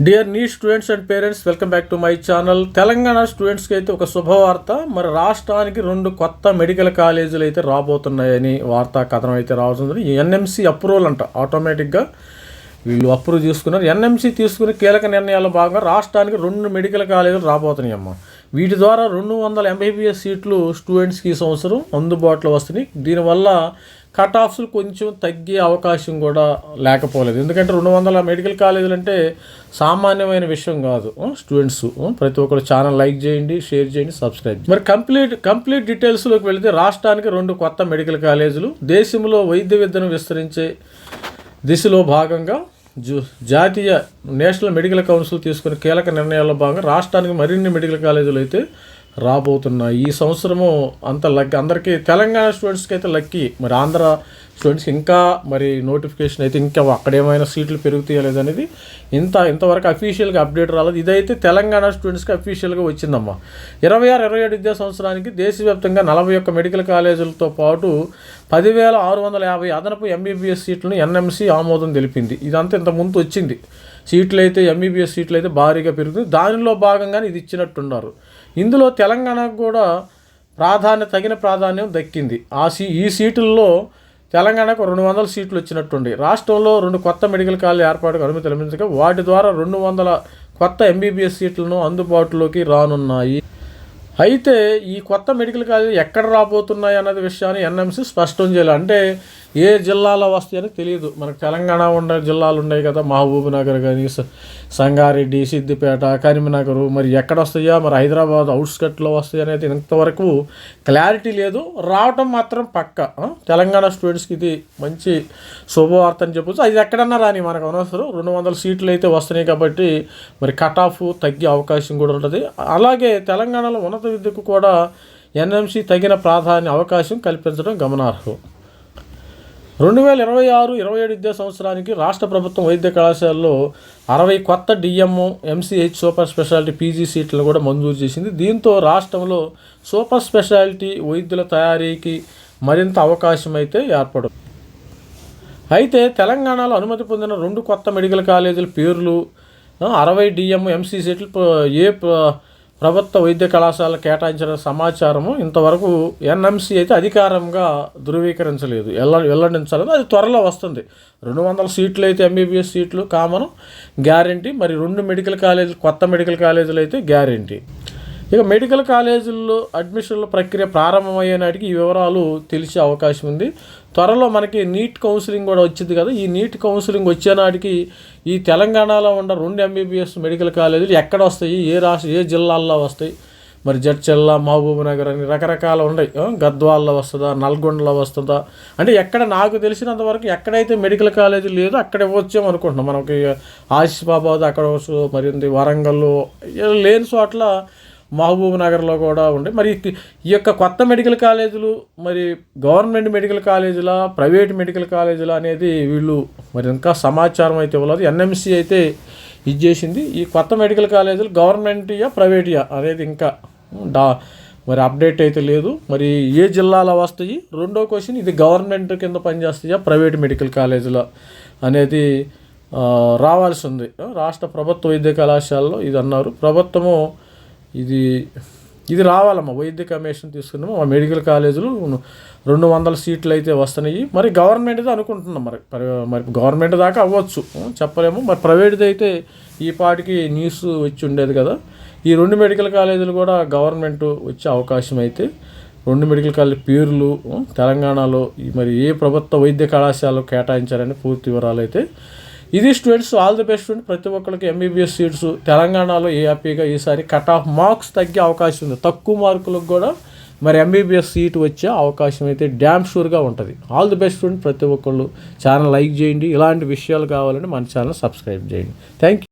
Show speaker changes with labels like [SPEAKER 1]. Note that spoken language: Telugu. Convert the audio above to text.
[SPEAKER 1] Dear NEET students and parents, welcome back to my channel. Telangana స్టూడెంట్స్కి అయితే ఒక శుభవార్త. మరి రాష్ట్రానికి 2 కొత్త మెడికల్ కాలేజీలు అయితే రాబోతున్నాయని వార్తా కథనం అయితే రావుతుంది. ఎన్ఎంసీ అప్రూవల్ అంట, ఆటోమేటిక్గా వీళ్ళు అప్రూవ్ తీసుకున్నారు. ఎన్ఎంసీ తీసుకుని కీలక నిర్ణయాల్లో భాగంగా రాష్ట్రానికి 2 మెడికల్ కాలేజీలు రాబోతున్నాయి అమ్మ. వీటి ద్వారా 200 MBBS సీట్లు స్టూడెంట్స్కి ఈ సంవత్సరం అందుబాటులో వస్తున్నాయి. దీనివల్ల కట్ ఆఫ్స్ కొంచెం తగ్గే అవకాశం కూడా లేకపోలేదు. ఎందుకంటే 200 మెడికల్ కాలేజీలు అంటే సామాన్యమైన విషయం కాదు. స్టూడెంట్స్ ప్రతి ఒక్కరు ఛానల్ లైక్ చేయండి, షేర్ చేయండి, సబ్స్క్రైబ్ చేయండి. మరి కంప్లీట్ డీటెయిల్స్లోకి వెళితే రాష్ట్రానికి 2 కొత్త మెడికల్ కాలేజీలు, దేశంలో వైద్య విద్యను విస్తరించే దిశలో భాగంగా జాతీయ నేషనల్ మెడికల్ కౌన్సిల్ తీసుకునే కీలక నిర్ణయాల్లో భాగంగా రాష్ట్రానికి మరిన్ని మెడికల్ కాలేజీలు అయితే రాబోతున్నాయి. ఈ సంవత్సరము అంత లక్కీ అందరికీ, తెలంగాణ స్టూడెంట్స్కి అయితే లక్కీ. మరి ఆంధ్ర స్టూడెంట్స్కి ఇంకా మరి నోటిఫికేషన్ అయితే ఇంకా అక్కడేమైనా సీట్లు పెరుగుతాయో లేదనేది ఇంతవరకు అఫీషియల్గా అప్డేట్ రాలేదు. ఇదైతే తెలంగాణ స్టూడెంట్స్కి అఫీషియల్గా వచ్చిందమ్మా. 26-27 విద్యా సంవత్సరానికి దేశవ్యాప్తంగా 41 మెడికల్ కాలేజీలతో పాటు 10,650 అదనపు MBBS సీట్లను ఎన్ఎంసీ ఆమోదం తెలిపింది. ఇదంతా ఇంతకుముందు వచ్చింది. సీట్లు అయితే MBBS సీట్లు అయితే భారీగా పెరుగుతుంది. దానిలో భాగంగానే ఇది ఇచ్చినట్టున్నారు. ఇందులో తెలంగాణకు కూడా తగిన ప్రాధాన్యం దక్కింది. ఈ సీట్లలో తెలంగాణకు 200 సీట్లు వచ్చినట్టుండి. రాష్ట్రంలో 2 కొత్త మెడికల్ కాలేజీ ఏర్పాటుకు అనుమతి లభించగా వాటి ద్వారా 200 కొత్త MBBS సీట్లను అందుబాటులోకి రానున్నాయి. అయితే ఈ కొత్త మెడికల్ కాలేజీ ఎక్కడ రాబోతున్నాయి అన్నది విషయాన్ని ఎన్ఎంసీ స్పష్టం చేయాలి. అంటే ఏ జిల్లాలో వస్తాయని తెలియదు. మనకు తెలంగాణ ఉండే జిల్లాలు ఉన్నాయి కదా, మహబూబ్ నగర్ కానీ, సంగారెడ్డి, సిద్దిపేట, కరీంనగర్, మరి ఎక్కడ వస్తాయా, మరి హైదరాబాద్ అవుట్స్కట్లో వస్తాయి అనేది ఇంతవరకు క్లారిటీ లేదు. రావటం మాత్రం పక్క. తెలంగాణ స్టూడెంట్స్కి ఇది మంచి శుభవార్త అని చెప్పొచ్చు. అది ఎక్కడన్నా రాని మనకు అనవసరం. 200 సీట్లు అయితే వస్తున్నాయి కాబట్టి మరి కట్ ఆఫ్ తగ్గే అవకాశం కూడా ఉంటుంది. అలాగే తెలంగాణలో ఉన్నత విద్యకు కూడా ఎన్ఎంసీ తగిన అవకాశం కల్పించడం గమనార్హం. 2026-27 విద్యా సంవత్సరానికి రాష్ట్ర ప్రభుత్వం వైద్య కళాశాలలో 60 కొత్త DMO, MCH super speciality PG సీట్లను కూడా మంజూరు చేసింది. దీంతో రాష్ట్రంలో సూపర్ స్పెషాలిటీ వైద్యుల తయారీకి మరింత అవకాశం అయితే ఏర్పడుతుంది. అయితే తెలంగాణలో అనుమతి పొందిన 2 కొత్త మెడికల్ కాలేజీల పేర్లు, 60 డిఎంఓ, MC సీట్లు ప్రభుత్వ వైద్య కళాశాల కేటాయించిన సమాచారము ఇంతవరకు ఎన్ఎంసీ అయితే అధికారంగా ధృవీకరించలేదు, వెల్లడించలేదు. అది త్వరలో వస్తుంది. 200 సీట్లు అయితే MBBS సీట్లు కామన్ గ్యారంటీ. మరి 2 మెడికల్ కాలేజీలు, కొత్త మెడికల్ కాలేజీలు అయితే గ్యారంటీ. ఇక మెడికల్ కాలేజీల్లో అడ్మిషన్ల ప్రక్రియ ప్రారంభమయ్యే నాటికి ఈ వివరాలు తెలిసే అవకాశం ఉంది. త్వరలో మనకి నీట్ కౌన్సిలింగ్ కూడా వచ్చింది కదా. ఈ నీట్ కౌన్సిలింగ్ వచ్చే నాటికి ఈ తెలంగాణలో ఉన్న 2 MBBS మెడికల్ కాలేజీలు ఎక్కడ వస్తాయి, ఏ జిల్లాల్లో వస్తాయి, మరి జడ్చర్ల, మహబూబ్ నగర్ అని రకరకాలు ఉన్నాయి. గద్వాల్లో వస్తుందా, నల్గొండలో వస్తుందా అంటే ఎక్కడ నాకు తెలిసినంతవరకు ఎక్కడైతే మెడికల్ కాలేజీ లేదో అక్కడ ఇవ్వచ్చేమో అనుకుంటున్నాం. మనకి ఆసిఫాబాద్ అక్కడ మరి వరంగల్ లేని చోట్ల మహబూబ్ నగర్లో కూడా ఉండే. మరి ఈ యొక్క కొత్త మెడికల్ కాలేజీలు మరి గవర్నమెంట్ మెడికల్ కాలేజీలా, ప్రైవేట్ మెడికల్ కాలేజీలా అనేది వీళ్ళు మరి ఇంకా సమాచారం అయితే ఇవ్వలేదు. ఎన్ఎంసీ అయితే ఇచ్చేసింది. ఈ కొత్త మెడికల్ కాలేజీలు గవర్నమెంట్యా ప్రైవేట్యా అనేది ఇంకా మరి అప్డేట్ అయితే లేదు. మరి ఏ జిల్లాలో వస్తాయి? రెండో క్వశ్చన్, ఇది గవర్నమెంట్ కింద పనిచేస్తాయా ప్రైవేట్ మెడికల్ కాలేజీలో అనేది రావాల్సి ఉంది. రాష్ట్ర ప్రభుత్వ వైద్య కళాశాలలో ఇది అన్నారు. ప్రభుత్వము ఇది రావాలమ్మా. వైద్య కమిషన్ తీసుకున్నాము. మా మెడికల్ కాలేజీలు 200 సీట్లు అయితే వస్తున్నాయి. మరి గవర్నమెంట్ది అనుకుంటున్నాం. మరి గవర్నమెంట్ దాకా అవ్వచ్చు, చెప్పలేము. మరి ప్రైవేట్ది అయితే ఈ పాటికి న్యూస్ వచ్చి ఉండేది కదా. ఈ 2 మెడికల్ కాలేజీలు కూడా గవర్నమెంట్ వచ్చే అవకాశం అయితే, 2 మెడికల్ కాలేజీ పేర్లు తెలంగాణలో మరి ఏ ప్రభుత్వ వైద్య కళాశాలలో కేటాయించారని పూర్తి వివరాలు అయితే ఇది. Students all the best. ప్రతి ఒక్కరికి MBBS సీట్స్ తెలంగాణలో హ్యాపీగా ఈసారి కట్ ఆఫ్ మార్క్స్ తగ్గే అవకాశం ఉంది. తక్కువ మార్కులకు కూడా మరి MBBS సీట్ వచ్చే అవకాశం అయితే డ్యామ్ షూర్గా ఉంటుంది. All the best student. ప్రతి ఒక్కళ్ళు ఛానల్ లైక్ చేయండి. ఇలాంటి విషయాలు కావాలంటే మన ఛానల్ సబ్స్క్రైబ్ చేయండి. Thank you.